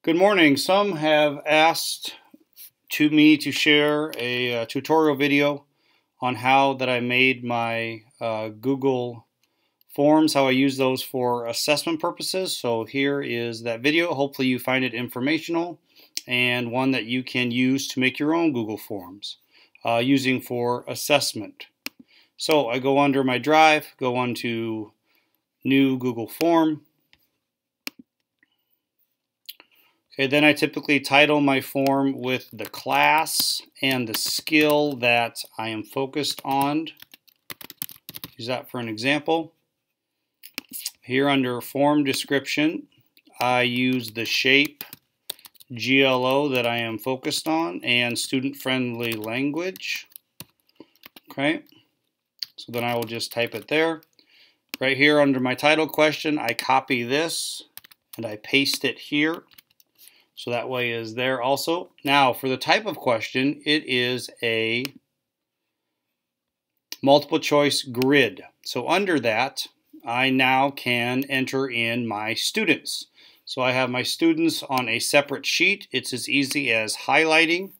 Good morning. Some have asked me to share a tutorial video on how that I made my Google Forms, how I use those for assessment purposes. So here is that video. Hopefully you find it informational and one that you can use to make your own Google Forms using for assessment. So I go under my drive, go onto new Google Form. Okay, then I typically title my form with the class and the skill that I am focused on. Use that for an example. Here under form description, I use the shape GLO that I am focused on and student-friendly language. Okay, so then I will just type it there. Right here under my title question, I copy this and I paste it here. So that way is there also. Now for the type of question, it is a multiple choice grid. So under that, I now can enter in my students. So I have my students on a separate sheet. It's as easy as highlighting,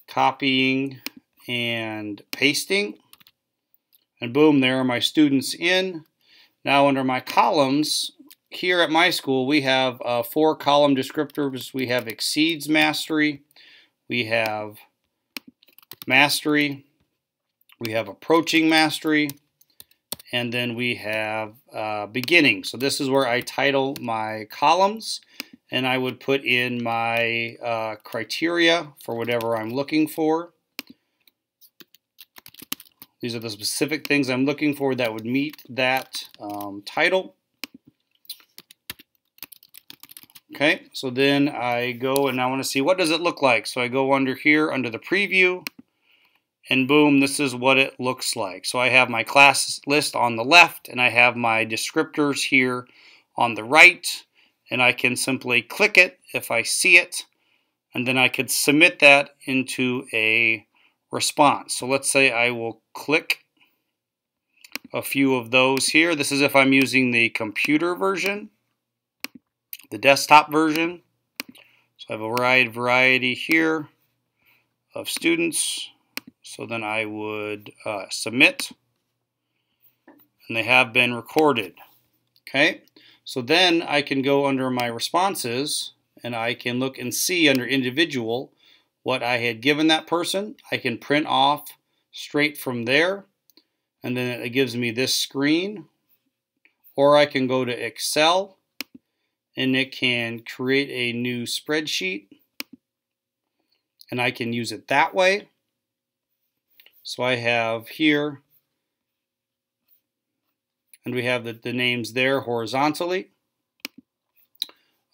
copying, and pasting. And boom, there are my students in. Now under my columns, here at my school, we have 4 column descriptors. We have exceeds mastery, we have mastery, we have approaching mastery, and then we have beginning. So this is where I title my columns, and I would put in my criteria for whatever I'm looking for. These are the specific things I'm looking for that would meet that title. Okay, so then I go and I want to see what does it look like. So I go under here, under the preview, and boom, this is what it looks like. So I have my class list on the left, and I have my descriptors here on the right, and I can simply click it if I see it, and then I could submit that into a response. So let's say I will click a few of those here. This is if I'm using the computer version. The desktop version. So I have a variety here of students. So then I would submit, and they have been recorded. Okay, so then I can go under my responses, and I can look and see under individual what I had given that person. I can print off straight from there, and then it gives me this screen. Or I can go to Excel, and it can create a new spreadsheet, and I can use it that way. So I have here, and we have the names there horizontally.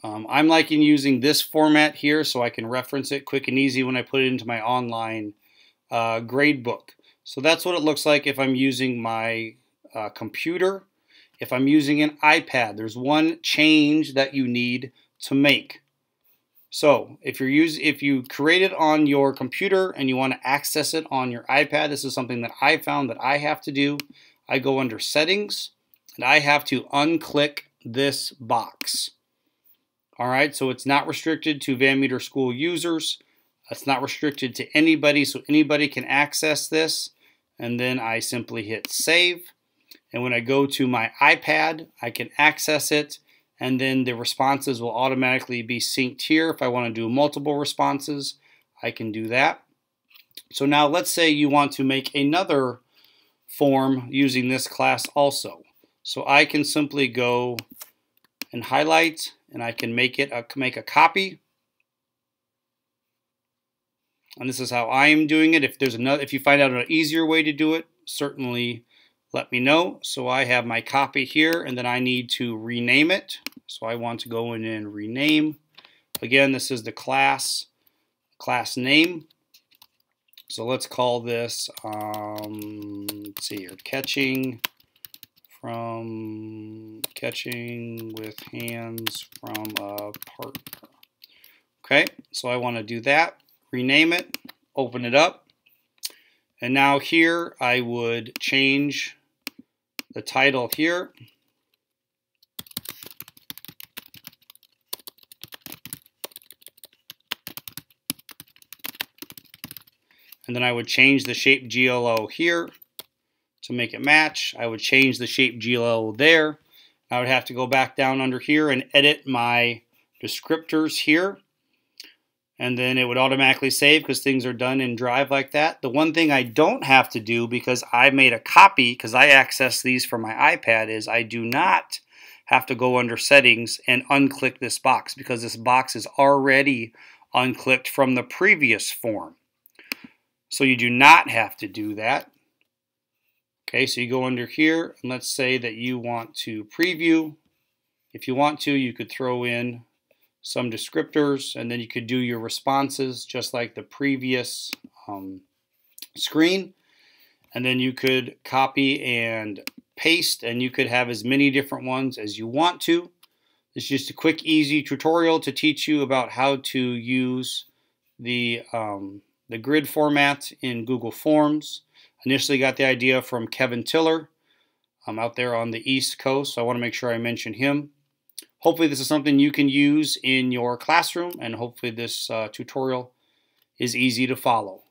I'm liking using this format here so I can reference it quick and easy when I put it into my online grade book. So that's what it looks like if I'm using my computer. If I'm using an iPad, there's one change that you need to make. So if you create it on your computer and you want to access it on your iPad, this is something that I found that I have to do. I go under settings and I have to unclick this box. All right, so it's not restricted to Van Meter School users. It's not restricted to anybody, so anybody can access this. And then I simply hit save. And when I go to my iPad, I can access it, and then the responses will automatically be synced here. If I want to do multiple responses, I can do that. So now let's say you want to make another form using this class also. So I can simply go and highlight, and I can make a copy. And this is how I am doing it. If you find out an easier way to do it, certainly let me know. So I have my copy here, and then I need to rename it. So I want to go in and rename. Again, this is the class name. So let's call this, let's see here, catching with hands from a partner. Okay, so I want to do that. Rename it, open it up. And now here I would change the title here. and then I would change the shape GLO here to make it match. I would change the shape GLO there. I would have to go back down under here and edit my descriptors here. And then it would automatically save because things are done in Drive like that. The one thing I don't have to do, because I made a copy, because I access these from my iPad, is I do not have to go under settings and unclick this box, because this box is already unclicked from the previous form. So you do not have to do that. Okay, so you go under here, and let's say that you want to preview. If you want to, you could throw in some descriptors, and then you could do your responses just like the previous screen. And then you could copy and paste, and you could have as many different ones as you want to. It's just a quick, easy tutorial to teach you about how to use the grid format in Google Forms. Initially got the idea from Kevin Tiller out there on the East Coast, so I want to make sure I mention him. Hopefully this is something you can use in your classroom, and hopefully this tutorial is easy to follow.